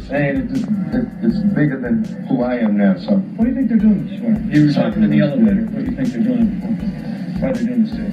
saying it's bigger than who I am now. So. What do you think they're doing this for? You were talking in the elevator. What do you think they're doing? Why they're doing this to you?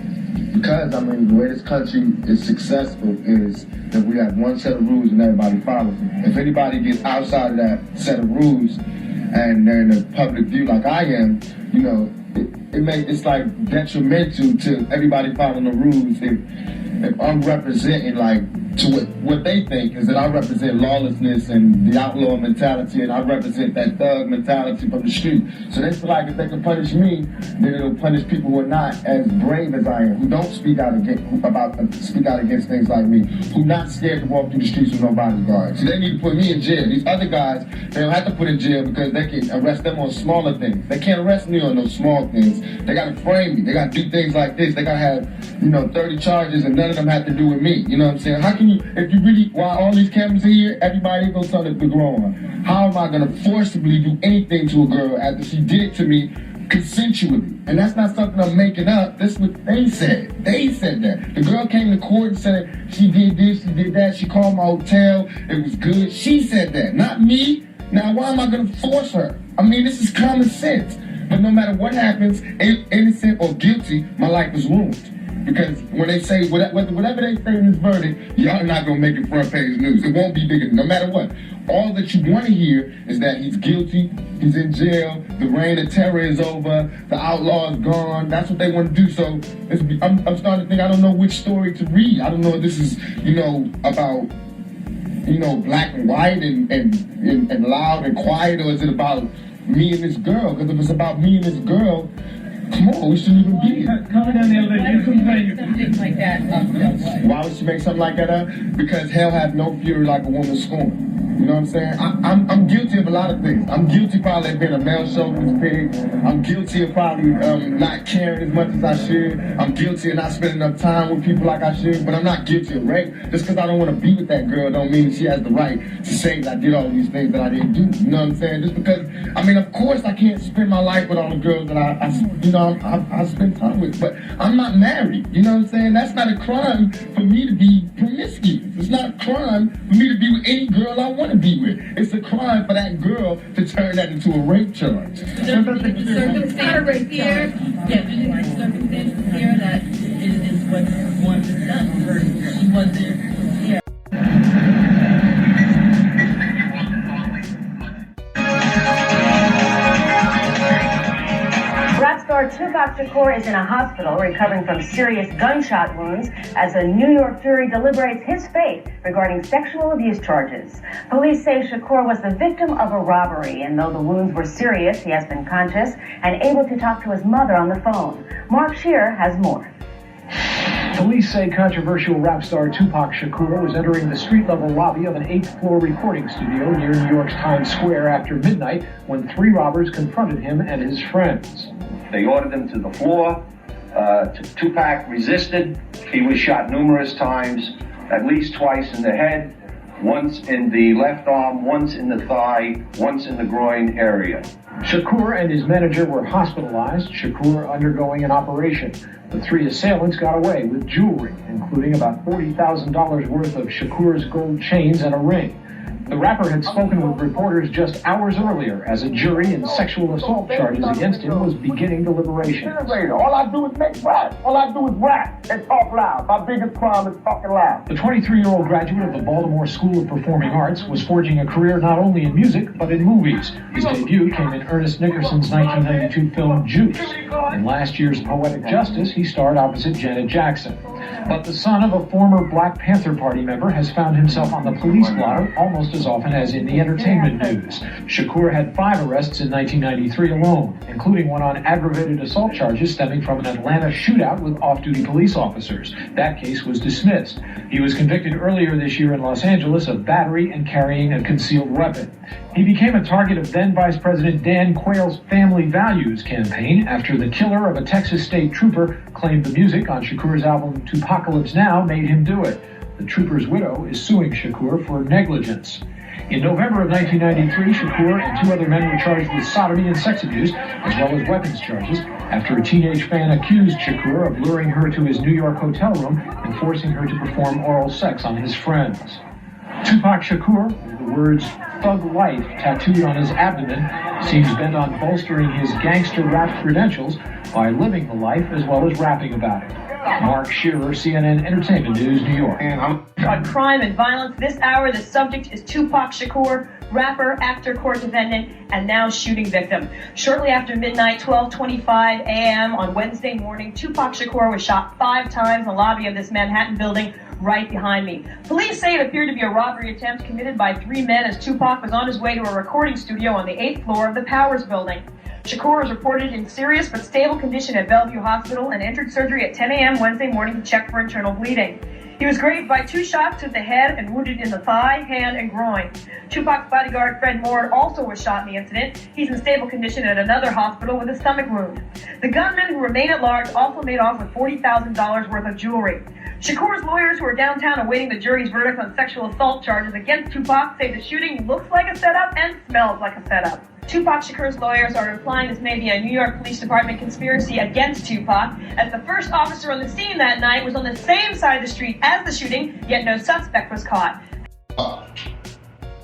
Because, I mean, the way this country is successful is that we have one set of rules and everybody follows them. If anybody gets outside of that set of rules and they're in the public view like I am, you know, it's like detrimental to everybody following the rules. If I'm representing, like, to what they think is that I represent lawlessness and the outlaw mentality, and I represent that thug mentality from the street. So they feel like if they can punish me, then it'll punish people who are not as brave as I am, who don't speak out against things like me, who not scared to walk through the streets with no bodyguards. So they need to put me in jail. These other guys, they don't have to put in jail because they can arrest them on smaller things. They can't arrest me on those small things. They gotta frame me. They gotta do things like this. They gotta have, 30 charges and none of them have to do with me. You know what I'm saying? How can you, if you really, while all these cameras are here, everybody goes on the grow on. How am I gonna forcibly do anything to a girl after she did it to me consensually? And that's not something I'm making up. That's what they said. They said that. The girl came to court and said she did this, she did that, she called my hotel, it was good. She said that, not me. Now, why am I gonna force her? I mean, this is common sense. But no matter what happens, innocent or guilty, my life is ruined. Because when they say, whatever they say in this verdict, y'all are not going to make it front page news. It won't be bigger, no matter what. All that you want to hear is that he's guilty, he's in jail, the reign of terror is over, the outlaw is gone. That's what they want to do. So I'm starting to think, I don't know which story to read. I don't know if this is, about, black and white and loud and quiet, or is it about me and this girl? Because if it's about me and this girl, come on, we shouldn't even be here. Coming down the elevator, something like that up. Why would she make something like that up? Because hell has no fury like a woman scorned. You know what I'm saying? I'm guilty of a lot of things. I'm guilty probably of being a male chauvinist pig. I'm guilty of probably not caring as much as I should. I'm guilty of not spending enough time with people like I should. But I'm not guilty of rape. Just because I don't want to be with that girl don't mean she has the right to say that I did all these things that I didn't do. You know what I'm saying? Just because, of course I can't spend my life with all the girls that I spend time with. But I'm not married. You know what I'm saying? That's not a crime for me to be promiscuous. It's not a crime for me to be with any girl I want to be with. It's a crime for that girl to turn that into a rape charge. Circumstances here, circumstances here that is what one has done. She wasn't here. Rap star Tupac Shakur is in a hospital recovering from serious gunshot wounds as a New York jury deliberates his fate regarding sexual abuse charges. Police say Shakur was the victim of a robbery, and though the wounds were serious, he has been conscious and able to talk to his mother on the phone. Mark Shear has more. Police say controversial rap star Tupac Shakur was entering the street-level lobby of an 8th-floor recording studio near New York's Times Square after midnight when 3 robbers confronted him and his friends. They ordered him to the floor. Tupac resisted. He was shot numerous times, at least twice in the head, once in the left arm, once in the thigh, once in the groin area. Shakur and his manager were hospitalized, Shakur undergoing an operation. The 3 assailants got away with jewelry, including about $40,000 worth of Shakur's gold chains and a ring. The rapper had spoken with reporters just hours earlier as a jury in sexual assault charges against him was beginning deliberations. All I do is make rap. All I do is rap and talk loud. My biggest crime is talking loud. The 23-year-old graduate of the Baltimore School of Performing Arts was forging a career not only in music, but in movies. His debut came in Ernest Nickerson's 1992 film Juice. In last year's Poetic Justice, he starred opposite Janet Jackson. But the son of a former Black Panther Party member has found himself on the police blotter almost as often as in the entertainment news. Shakur had 5 arrests in 1993 alone, including one on aggravated assault charges stemming from an Atlanta shootout with off-duty police officers. That case was dismissed. He was convicted earlier this year in Los Angeles of battery and carrying a concealed weapon. He became a target of then Vice President Dan Quayle's Family Values campaign after the killer of a Texas state trooper claimed the music on Shakur's album Tupacalypse Now made him do it. The trooper's widow is suing Shakur for negligence. In November of 1993, Shakur and 2 other men were charged with sodomy and sex abuse, as well as weapons charges, after a teenage fan accused Shakur of luring her to his New York hotel room and forcing her to perform oral sex on his friends. Tupac Shakur, with the words "Thug Life" tattooed on his abdomen, seems bent on bolstering his gangster rap credentials by living the life as well as rapping about it. Mark Shearer, CNN Entertainment News, New York. On crime and violence this hour, the subject is Tupac Shakur, rapper, actor, court defendant, and now shooting victim. Shortly after midnight, 12:25 a.m. on Wednesday morning, Tupac Shakur was shot 5 times in the lobby of this Manhattan building right behind me. Police say it appeared to be a robbery attempt committed by 3 men as Tupac was on his way to a recording studio on the 8th floor of the Powers building. Shakur was reported in serious but stable condition at Bellevue Hospital and entered surgery at 10 a.m. Wednesday morning to check for internal bleeding. He was grazed by 2 shots to the head and wounded in the thigh, hand, and groin. Tupac's bodyguard, Fred Moore, also was shot in the incident. He's in stable condition at another hospital with a stomach wound. The gunmen, who remain at large, also made off with $40,000 worth of jewelry. Shakur's lawyers, who are downtown awaiting the jury's verdict on sexual assault charges against Tupac, say the shooting looks like a setup and smells like a setup. Tupac Shakur's lawyers are implying this may be a New York Police Department conspiracy against Tupac, as the first officer on the scene that night was on the same side of the street as the shooting, yet no suspect was caught.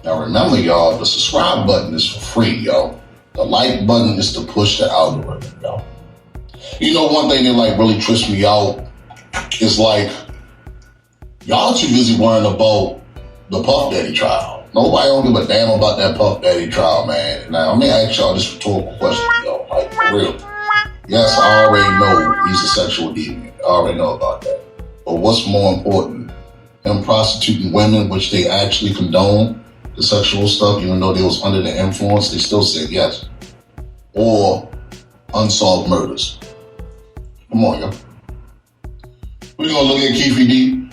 Now remember, y'all, the subscribe button is for free, yo. The like button is to push the algorithm, yo. You know, one thing that like really trips me out is like, y'all too busy worrying about the Puff Daddy trial. Nobody don't give a damn about that Puff Daddy trial, man. Now, let me ask y'all this rhetorical question, yo. Like, for real. Yes, I already know he's a sexual deviant. I already know about that. But what's more important? Him prostituting women, which they actually condone the sexual stuff, even though they was under the influence, they still said yes. Or unsolved murders. Come on, yo. We're gonna look at Keefy D.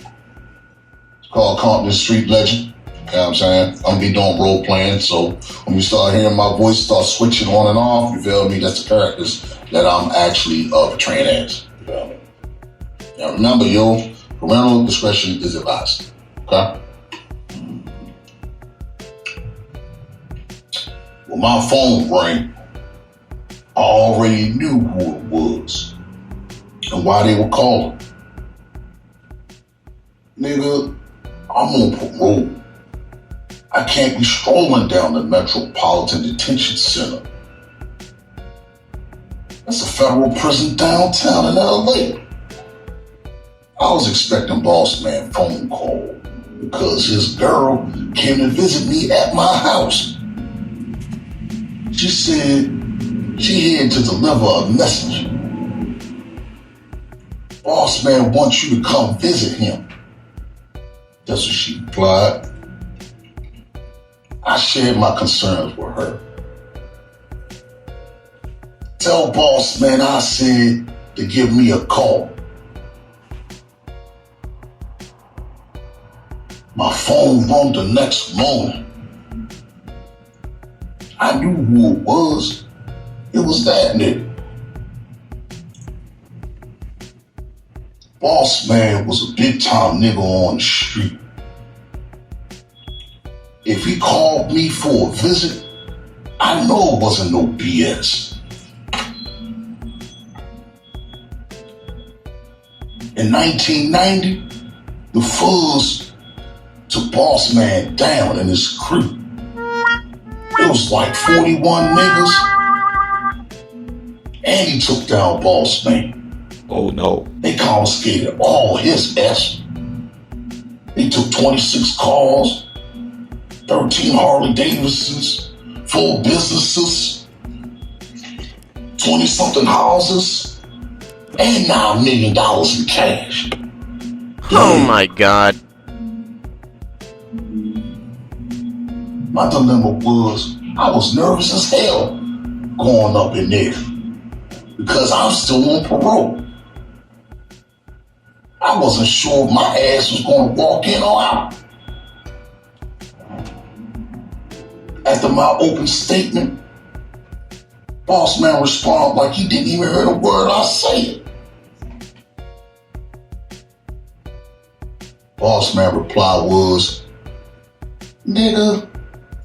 It's called Compton Street Legend. You know what I'm saying? I'm gonna be doing role playing, so when you start hearing my voice start switching on and off, you feel me? That's the characters that I'm actually portraying as. You feel me? Now remember, yo, parental discretion is advised. Okay? When my phone rang, I already knew who it was and why they were calling. Nigga, I'm on parole. I can't be strolling down the Metropolitan Detention Center. That's a federal prison downtown in LA. I was expecting Boss Man phone call because his girl came to visit me at my house. She said she had to deliver a message. Boss Man wants you to come visit him. That's what she replied. I shared my concerns with her. Tell Boss Man I said to give me a call. My phone rung the next morning. I knew who it was. It was that nigga. Boss Man was a big time nigga on the street. If he called me for a visit, I know it wasn't no BS. In 1990, the fuzz took Boss Man down in his crew. It was like 41 niggas, and he took down Boss Man. Oh no. They confiscated all his S. They took 26 cars, 13 Harley Davidsons, 4 businesses, 20-something houses, and $9 million in cash. Oh my God. My dilemma was, I was nervous as hell going up in there because I'm still on parole. I wasn't sure if my ass was going to walk in or out. After my open statement, Boss Man responded like he didn't even hear the word I said. Boss Man reply was, nigga,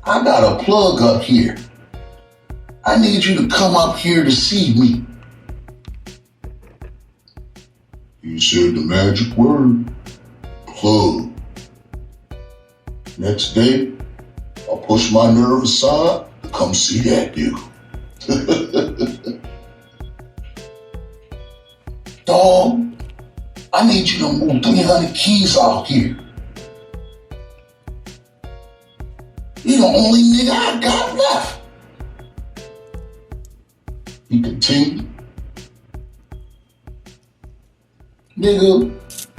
I got a plug up here. I need you to come up here to see me. You said the magic word, plug. Next day, I push my nerve aside to come see that nigga. Dog, I need you to move 300 keys out here. You the only nigga I got left. He continued. Nigga,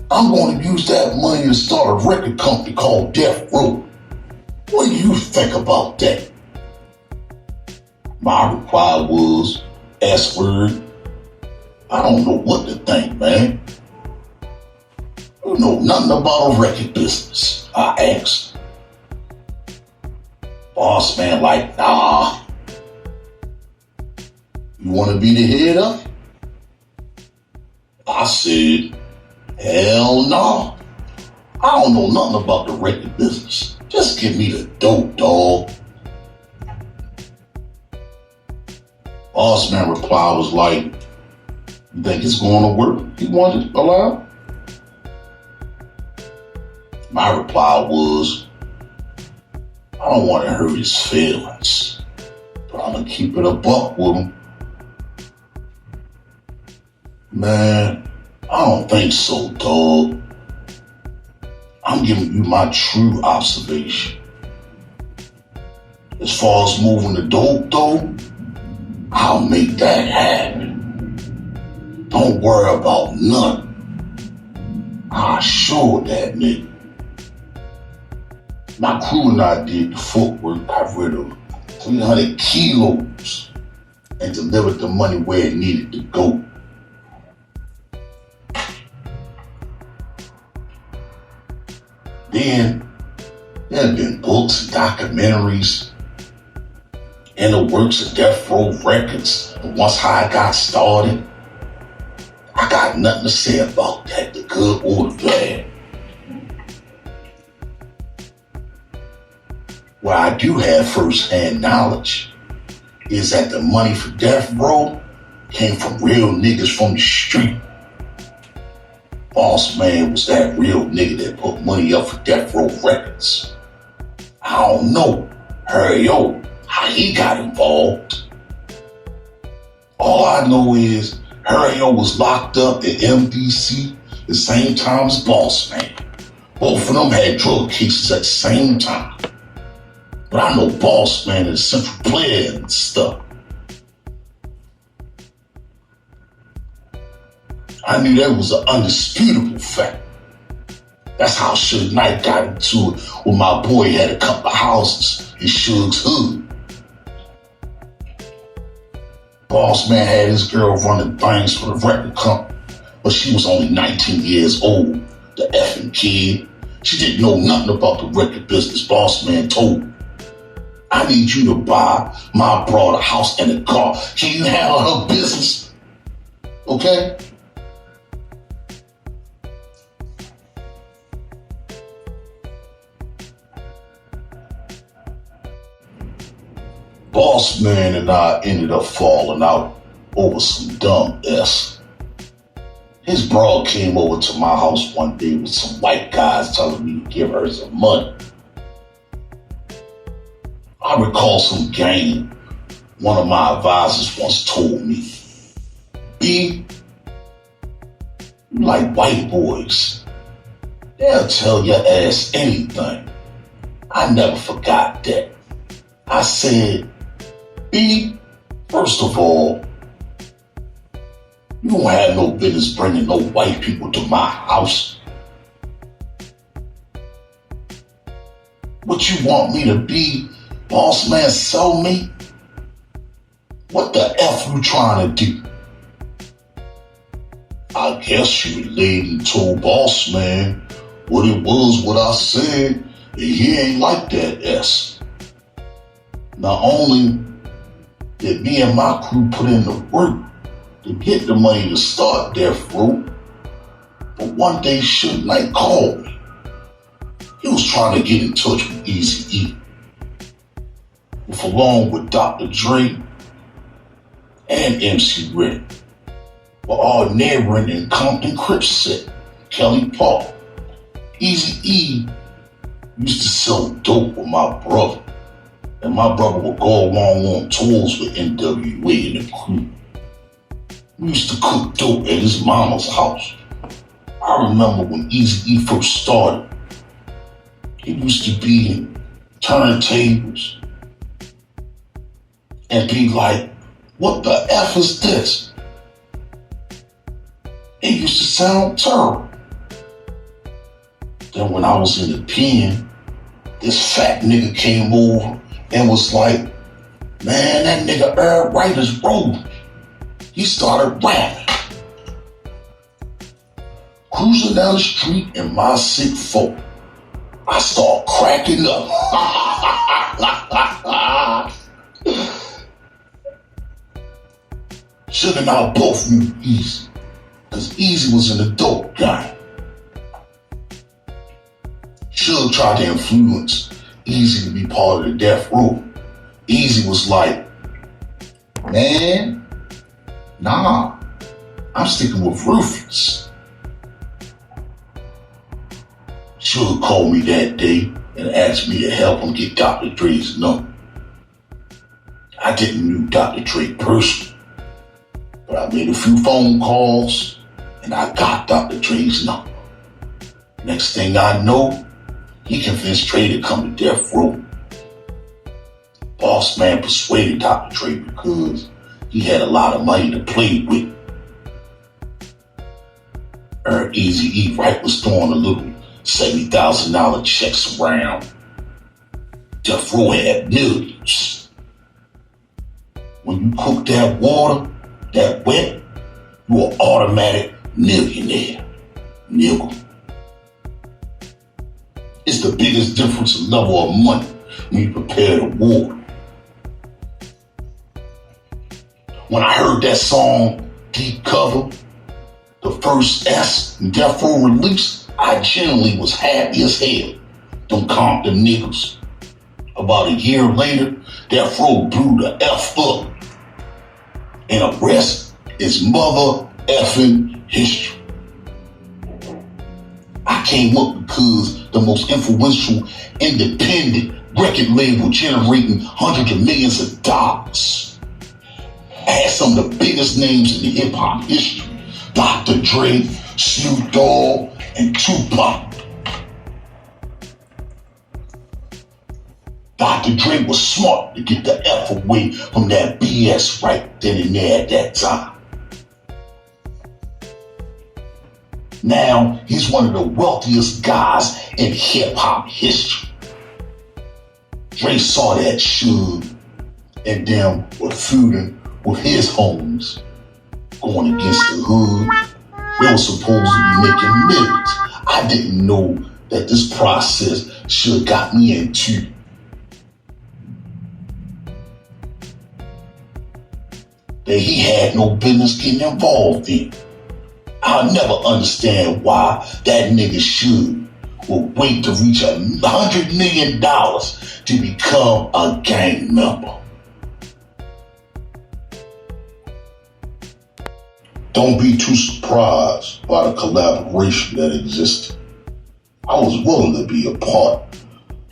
I'm going to use that money to start a record company called Death Row. What do you think about that? My reply was, S-word, I don't know what to think, man. You know nothing about a record business, I asked. Boss man like, nah. You want to be the head of it? I said, hell no. I don't know nothing about the record business. Just give me the dope, dog. Boss man reply was like, you think it's going to work? He wanted to allow? My reply was, I don't want to hurt his feelings, but I'm going to keep it a buck with him. Man, I don't think so, dog. I'm giving you my true observation. As far as moving the dope, though, I'll make that happen. Don't worry about nothing. I assured that nigga. My crew and I did the footwork. Got rid of 300 kilos and delivered the money where it needed to go. Then there have been books and documentaries in the works of Death Row Records. And once how I got started, I got nothing to say about that, the good or the bad. What I do have first-hand knowledge is that the money for Death Row came from real niggas from the street. Boss man was that real nigga that put money up for Death Row Records. I don't know, how he got involved. All I know is Harry-O was locked up at MDC the same time as Boss Man. Both of them had drug cases at the same time. But I know Boss Man is a central player and stuff. I knew that was an undisputable fact. That's how Suge Knight got into it when my boy had a couple of houses in Suge's hood. Boss Man had his girl running things for the record company, but she was only 19 years old, the effing kid. She didn't know nothing about the record business. Boss Man told her, I need you to buy my broad a house and a car. Can you handle her business? Okay? Boss Man and I ended up falling out over some dumb S. His broad came over to my house one day with some white guys telling me to give her some money. I recall some game one of my advisors once told me, B, you like white boys. They'll tell your ass anything. I never forgot that. I said, B, first of all, you don't have no business bringing no white people to my house. What you want me to be, Boss Man, sell me? What the F you trying to do? I guess she relayed and told Boss Man what it was, what I said, and he ain't like that S. Not only did me and my crew put in the work to get the money to start Death Row, but one day Suge Knight called me. He was trying to get in touch with Eazy-E. Along with Dr. Dre and MC Ren, were all neighboring in Compton Crips set, Kelly Park. Eazy-E We used to sell dope with my brother. And my brother would go along on tours with NWA and the crew. We used to cook dope at his mama's house. I remember when Eazy-E first started. It used to be in turntables and be like, what the F is this? It used to sound terrible. Then when I was in the pen, this fat nigga came over and was like, man, that nigga Earl Wright is rolling. He started rapping. Cruising down the street in my 6'4", I start cracking up. Suge and I both knew Eazy, because Eazy was an adult guy. Suge tried to influence Eazy to be part of the Death Row. Eazy was like, man, nah, I'm sticking with Ruthless. Suge called me that day and asked me to help him get Dr. Dre's number. I didn't know Dr. Dre personally, but I made a few phone calls and I got Dr. Dre's number. Next thing I know, he convinced Dre to come to Death Row. Boss Man persuaded Dr. Dre because he had a lot of money to play with. Eazy-E Wright was throwing a little $70,000 checks around. Death Row had millions. When you cook that water, that wet, you an automatic millionaire, nigga. It's the biggest difference in level of money when you prepare the water. When I heard that song, Deep Cover, the first S in Death Row release, I genuinely was happy as hell. Them Compton niggas. About a year later, Death Row blew the F up. And the rest is mother effing history. I came up because the most influential independent record label generating hundreds of millions of dollars. I had some of the biggest names in the hip hop history. Dr. Dre, Snoop Dogg, and Tupac. Dr. Dre was smart to get the F away from that BS right then and there at that time. Now, he's one of the wealthiest guys in hip-hop history. Dre saw that Suge and them were feuding with his homies, going against the hood. They were supposed to be making millions. I didn't know that this process should got me into. That he had no business getting involved in. I'll never understand why that nigga Suge would wait to reach $100 million to become a gang member. Don't be too surprised by the collaboration that existed. I was willing to be a part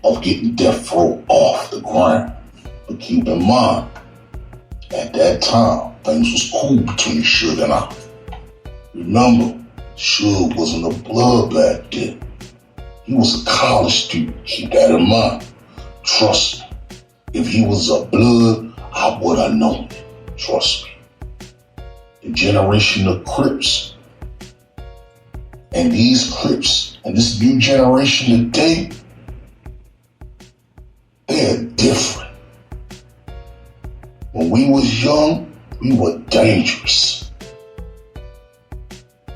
of getting Death Row off the ground. But keep in mind, at that time, things was cool between Suge and I. Remember, Suge wasn't a blood back then. He was a college student. Keep that in mind. Trust me. If he was a blood, I would have known it. Trust me. The generation of Crips. And these Crips and this new generation today, they're different. When we was young, we were dangerous.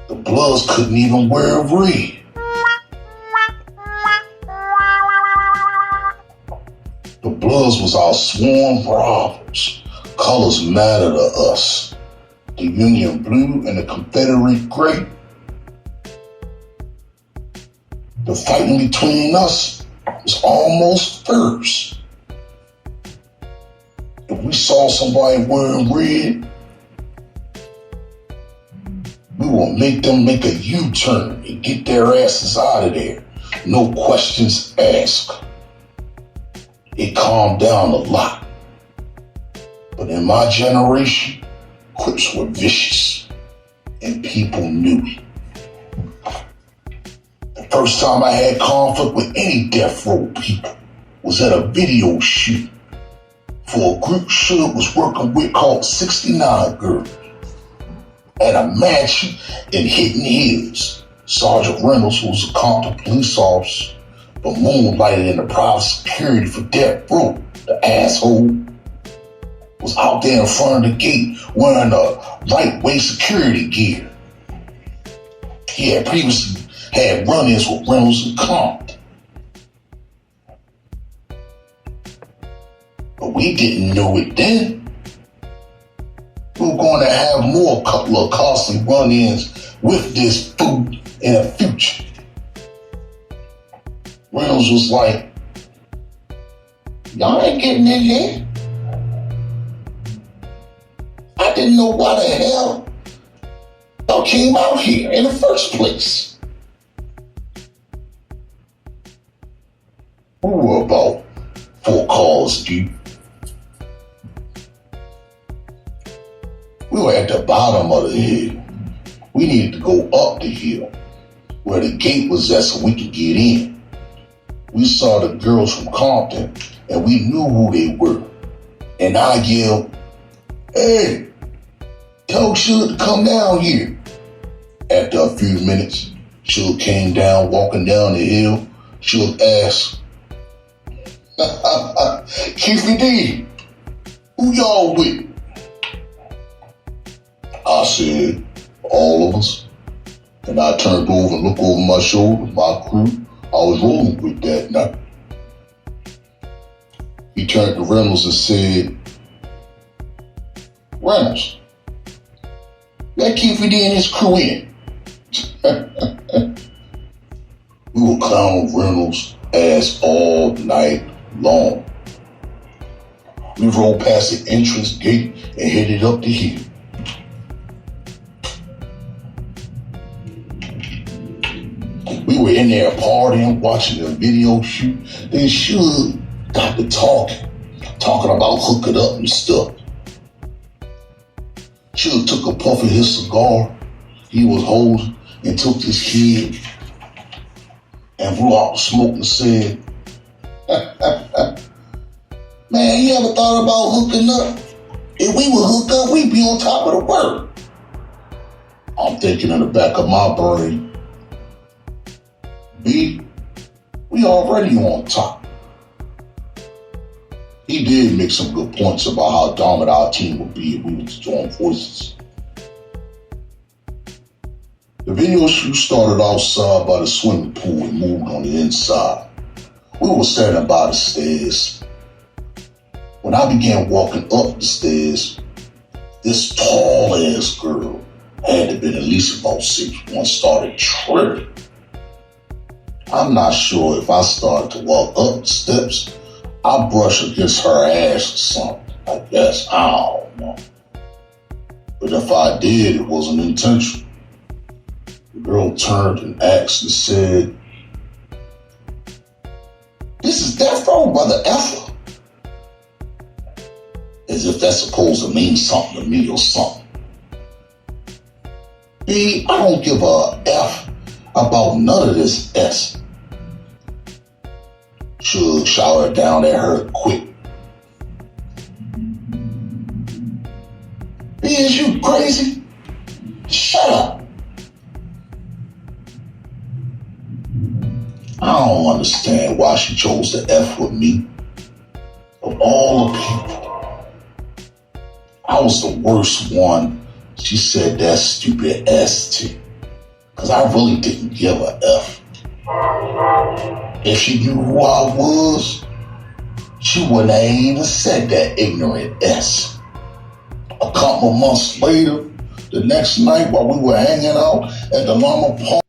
The Bloods couldn't even wear red. The Bloods was our sworn rivals. Colors matter to us. The Union Blue and the Confederate Gray. The fighting between us was almost first. If we saw somebody wearing red, we will make them make a U-turn and get their asses out of there. no questions asked. It calmed down a lot. But in my generation, Crips were vicious, and people knew it. The first time I had conflict with any death row people was at a video shoot for a group Suge was working with called 69 Girls. At a mansion in Hidden Hills, Sergeant Reynolds, who was a Compton police officer, but moonlighted in the private security for death row, the asshole, was out there in front of the gate wearing a lightweight security gear. He had previously had run-ins with Reynolds and Compton. But we didn't know it then. We were going to have more couple of costly run-ins with this fool in the future. Reynolds was like, y'all ain't getting in here. I didn't know why the hell y'all came out here in the first place. We were about 4 cars deep. We were at the bottom of the hill. We needed to go up the hill where the gate was at so we could get in. We saw the girls from Compton and we knew who they were. And I yelled, hey, tell Suge to come down here. After a few minutes, Suge came down, walking down the hill. Suge asked, Keefy D, who y'all with? I said, all of us. And I turned over and looked over my shoulder, my crew I was rolling with that night. He turned to Reynolds and said, Reynolds, let Keefy D and his crew in. We were clowning Reynolds' ass all night long. We rolled past the entrance gate and headed up the hill. We were in there partying, watching a video shoot. Then Suge got to talking about hooking up and stuff. Suge took a puff of his cigar he was holding and took his head and blew out the smoke and said, man, you ever thought about hooking up? If we would hook up, we'd be on top of the world. I'm thinking in the back of my brain, B, we already on top. He did make some good points about how dominant our team would be if we would join forces. The video shoot started outside by the swimming pool and moved on the inside. We were standing by the stairs. When I began walking up the stairs, this tall ass girl, had to have been at least about 6'1", started tripping. I'm not sure if I started to walk up the steps, I brushed against her ass or something. I guess, I don't know. But if I did, it wasn't intentional. The girl turned and asked and said, this is death row, brother Effa. As if that's supposed to mean something to me or something. B, I don't give a F about none of this S. Suge showered down at her quick. B, is you crazy? Shut up. I don't understand why she chose to F with me. Of all the people, I was the worst one she said that stupid S to. Because I really didn't give a F. If she knew who I was, she wouldn't have even said that ignorant S. A couple of months later, the next night while we were hanging out at the Llama Park,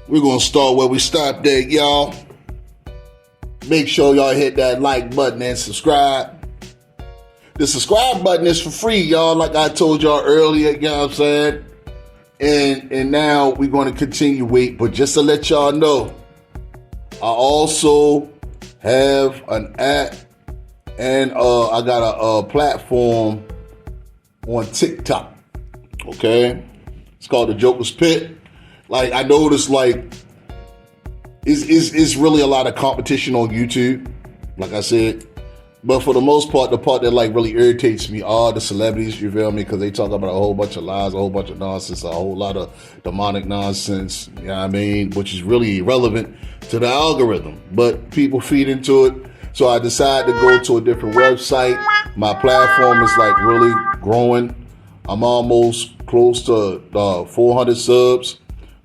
we're going to start where we stopped at, y'all. Make sure y'all hit that like button and subscribe. The subscribe button is for free, y'all, like I told y'all earlier, you know what I'm saying? And now we're going to continue wait, but just to let y'all know, I also have an app and I got a platform on TikTok. Okay, it's called the Joker's Pit. Like I noticed, like it's really a lot of competition on YouTube. Like I said. But for the most part, the part that like really irritates me are the celebrities, you feel me? Because they talk about a whole bunch of lies, a whole bunch of nonsense, a whole lot of demonic nonsense, you know what I mean? Which is really irrelevant to the algorithm. But people feed into it. So I decided to go to a different website. My platform is like really growing. I'm almost close to 400 subs.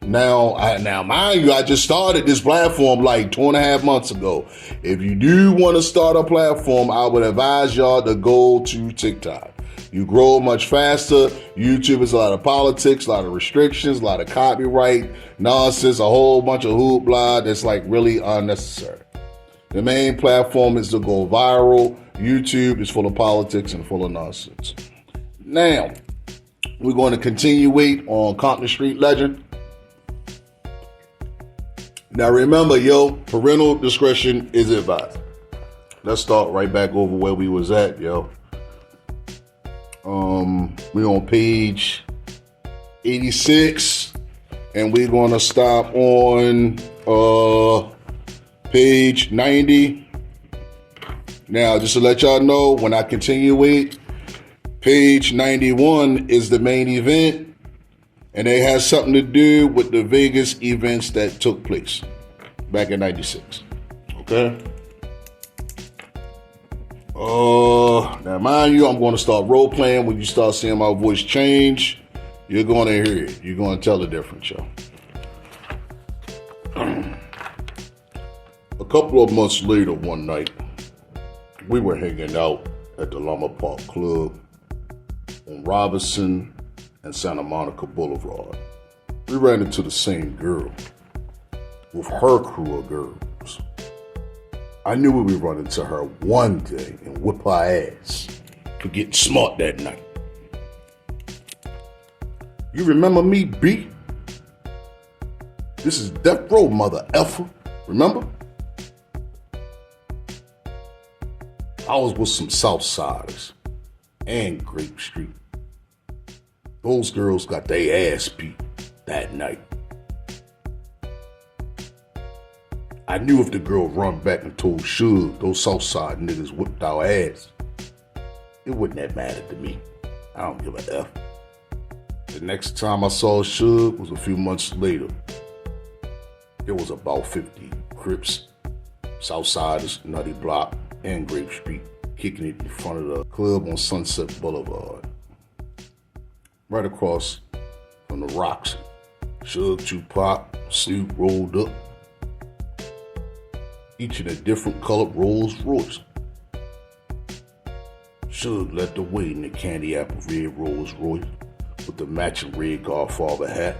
Now, mind you, I just started this platform like 2.5 months ago. If you do want to start a platform, I would advise y'all to go to TikTok. You grow much faster. YouTube is a lot of politics, a lot of restrictions, a lot of copyright nonsense, a whole bunch of hoopla that's like really unnecessary. The main platform is to go viral. YouTube is full of politics and full of nonsense. Now, we're going to continue wait on Compton Street Legend. Now remember, parental discretion is advised. Let's start right back over where we was at, yo. We're on page 86, and we're gonna stop on page 90. Now, just to let y'all know, when I continue with page 91 is the main event. And it has something to do with the Vegas events that took place back in 96. Okay? Now mind you, I'm going to start role playing. When you start seeing my voice change, you're going to hear it. You're going to tell the difference, y'all. A couple of months later, one night, we were hanging out at the Llama Park Club on Robinson and Santa Monica Boulevard. We ran into the same girl with her crew of girls. I knew we would run into her one day and whip her ass for getting smart that night. You remember me, B? This is Death Row, mother effer. Remember? I was with some Southsiders and Grape Street. Those girls got their ass beat that night. I knew if the girl run back and told Suge those Southside niggas whipped our ass, it wouldn't have mattered to me. I don't give a F. The next time I saw Suge was a few months later. There was about 50 Crips, Southsiders, Nutty Block, and Grape Street kicking it in front of the club on Sunset Boulevard. Right across from the Rocks. Suge, Tupac, Snoop rolled up. Each in a different colored Rolls Royce. Suge led the way in the candy apple red Rolls Royce with the matching red Godfather hat.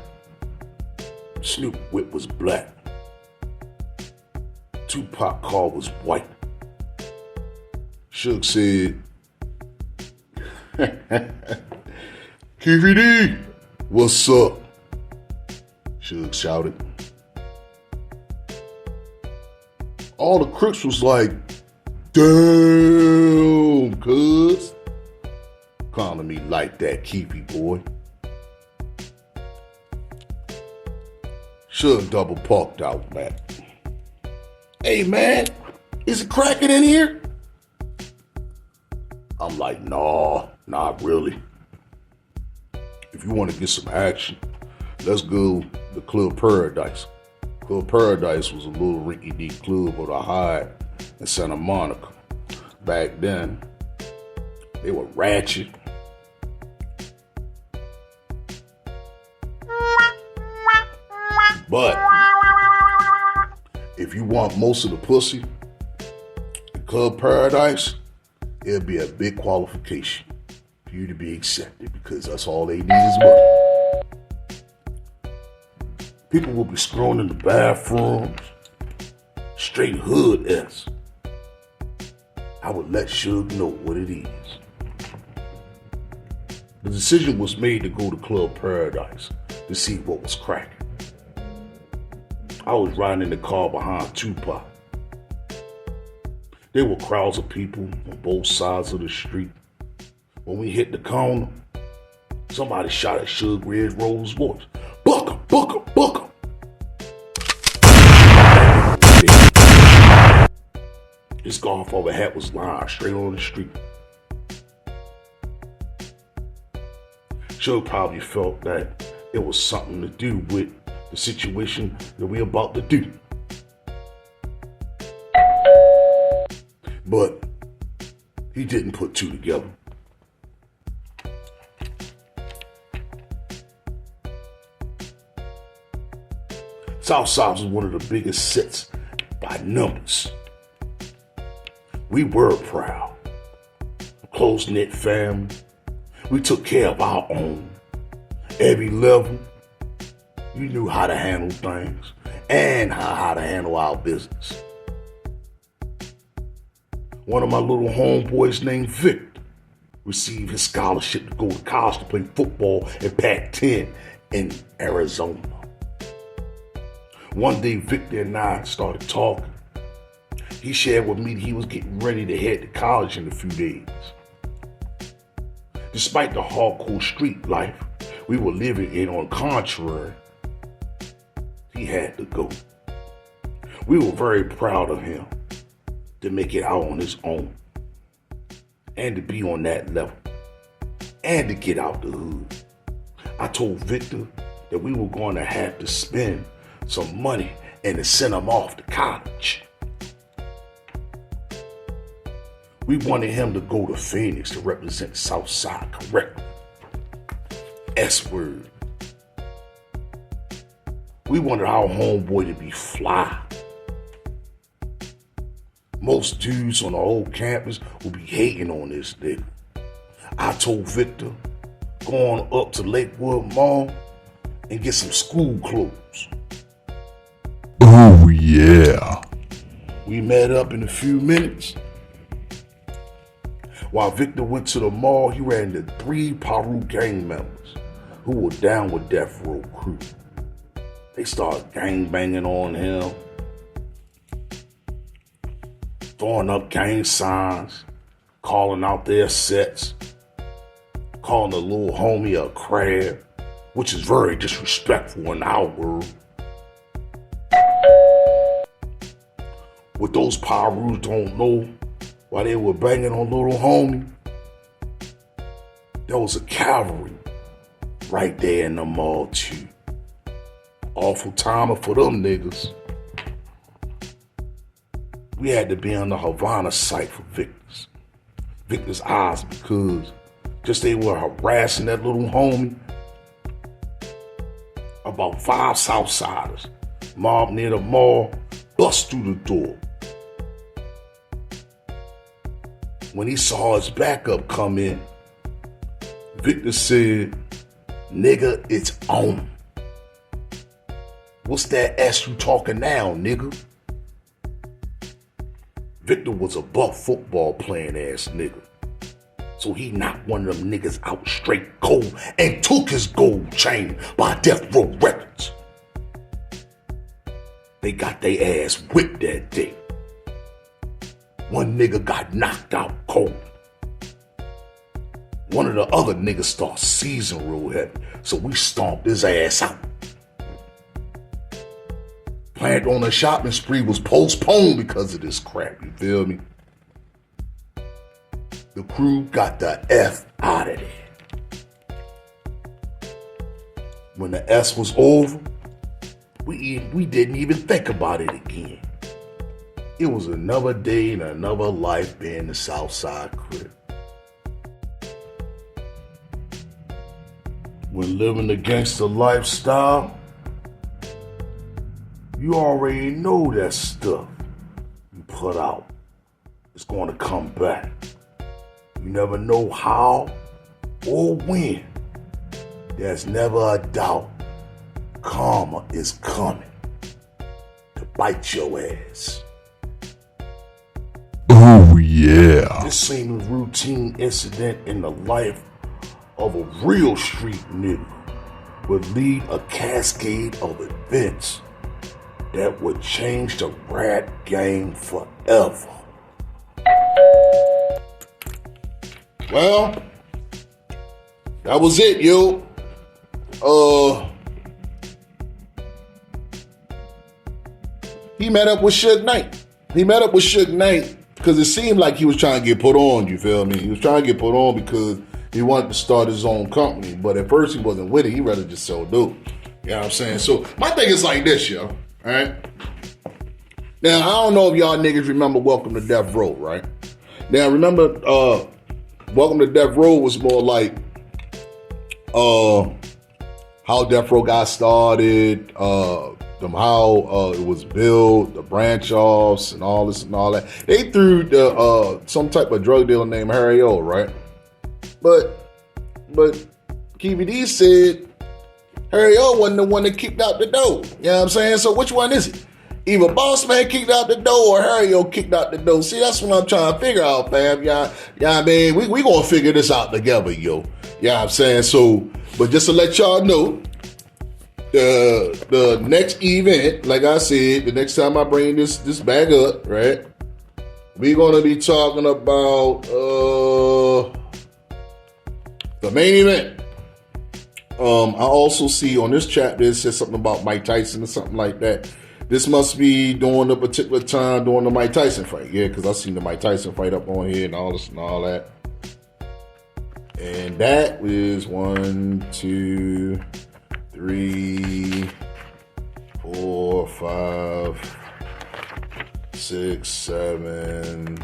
Snoop whip was black. Tupac car was white. Suge said, Keefy D, what's up? Suge shouted. All the crooks was like, damn, cuz. Calling me like that, Keefy boy. Suge double parked out, man. Hey, man, is it cracking in here? I'm like, nah, not really. If you want to get some action, let's go to Club Paradise. Club Paradise was a little rinky-dink club with a high in Santa Monica. Back then, they were ratchet. But if you want most of the pussy in Club Paradise, it'll be a big qualification for you to be accepted, because that's all they need is money. People will be scrolling in the bathrooms, straight hood-esque. I would let Suge know what it is. The decision was made to go to Club Paradise to see what was cracking. I was riding in the car behind Tupac. There were crowds of people on both sides of the street. When we hit the corner, somebody shot at Suge Red Rose's voice. Booker, Booker, Booker. His golf over hat was lying straight on the street. Suge probably felt that it was something to do with the situation that we're about to do. But he didn't put two together. Southside was one of the biggest sets by numbers. We were proud. A close-knit family. We took care of our own. Every level, we knew how to handle things and how to handle our business. One of my little homeboys named Victor received his scholarship to go to college to play football at Pac-10 in Arizona. One day, Victor and I started talking. He shared with me that he was getting ready to head to college in a few days. Despite the hardcore street life we were living in, on the contrary, he had to go. We were very proud of him to make it out on his own and to be on that level and to get out the hood. I told Victor that we were going to have to spend some money and to send him off to college. We wanted him to go to Phoenix to represent Southside correctly. S-word. We wanted our homeboy to be fly. Most dudes on the old campus would be hating on this nigga. I told Victor, go on up to Lakewood Mall and get some school clothes. Oh yeah. We met up in a few minutes. While Victor went to the mall, he ran into 3 Paru gang members who were down with Death Row Crew. They started gang banging on him, throwing up gang signs, calling out their sets, calling the little homie a crab, which is very disrespectful in our world. What those Parus don't know, while they were banging on little homie, there was a cavalry right there in the mall too. Awful timing for them niggas. We had to be on the Havana site for Victor's eyes, because just they were harassing that little homie. About 5 Southsiders mobbed near the mall, bust through the door. When he saw his backup come in, Victor said, "Nigga, it's on. What's that S you talking now, nigga?" Victor was a buff football playing ass nigga. So he knocked one of them niggas out straight cold and took his gold chain by Death Row Records. They got their ass whipped that day. One nigga got knocked out cold. One of the other niggas started seizing real heavy, so we stomped his ass out. Planned on a shopping spree was postponed because of this crap, you feel me? The crew got the F out of there. When the S was over, we didn't even think about it again. It was another day and another life being the Southside crib. When living the gangster lifestyle, you already know that stuff you put out is going to come back. You never know how or when. There's never a doubt. Karma is coming to bite your ass. Oh yeah. This seemed a routine incident in the life of a real street nigga would lead a cascade of events that would change the rap game forever. Well, that was it, yo. He met up with Suge Knight. Because it seemed like he was trying to get put on, you feel me? He was trying to get put on because he wanted to start his own company. But at first he wasn't with it. He'd rather just sell dope. You know what I'm saying? So my thing is like this, yo. All right? Now, I don't know if y'all niggas remember Welcome to Death Row, right? Now, remember, Welcome to Death Row was more like how Death Row got started, how it was built, the branch offs, and all this and all that. They threw some type of drug dealer named Harry O, right? But KBD said Harry O wasn't the one that kicked out the door. You know what I'm saying? So which one is it? Either Boss Man kicked out the door or Harry O kicked out the door. See, that's what I'm trying to figure out, fam. Yeah, I mean, we gonna figure this out together, yo. You know what I'm saying? So, but just to let y'all know, the next event, like I said, the next time I bring this bag up, right? We're gonna be talking about the main event. I also see on this chapter it says something about Mike Tyson or something like that. This must be during a particular time during the Mike Tyson fight. Yeah, because I seen the Mike Tyson fight up on here and all this and all that. And that is 1, 2, 3, 4, 5, 6, 7,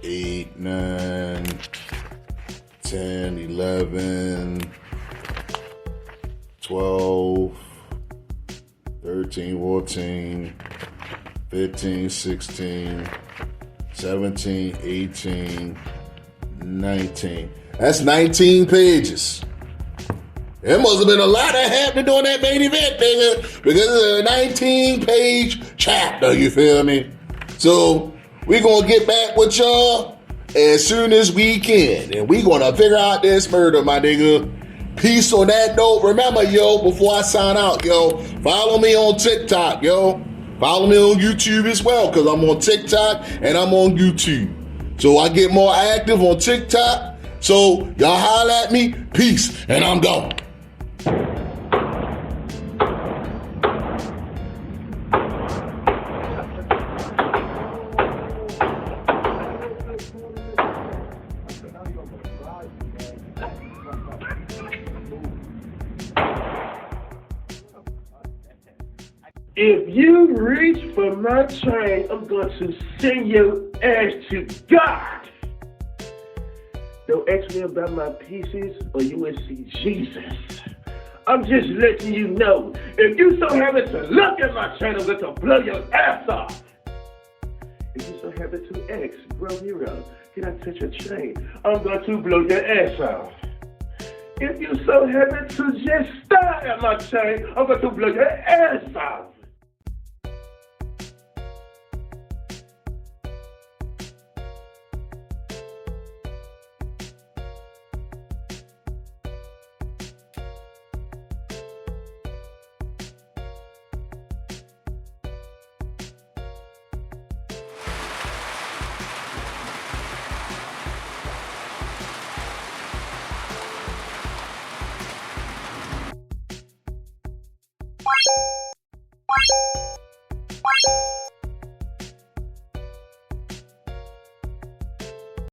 8, 9, 10, 11, 12, 13, 14, 15, 16, 17, 18, 19. That's 19 pages. There must have been a lot that happened during that main event, nigga, because it's a 19-page chapter, you feel me? So, we're going to get back with y'all as soon as we can, and we're going to figure out this murder, my nigga. Peace on that note. Remember, yo, before I sign out, yo, follow me on TikTok, yo. Follow me on YouTube as well, because I'm on TikTok and I'm on YouTube. So I get more active on TikTok. So y'all holler at me. Peace, and I'm gone. If you reach for my chain, I'm going to send your ass to God. Don't ask me about my pieces or you will see Jesus. I'm just letting you know, if you so happen to look at my chain, I'm going to blow your ass off. If you so happen to ask, bro hero, can I touch your chain? I'm going to blow your ass off. If you so happen to just stare at my chain, I'm going to blow your ass off.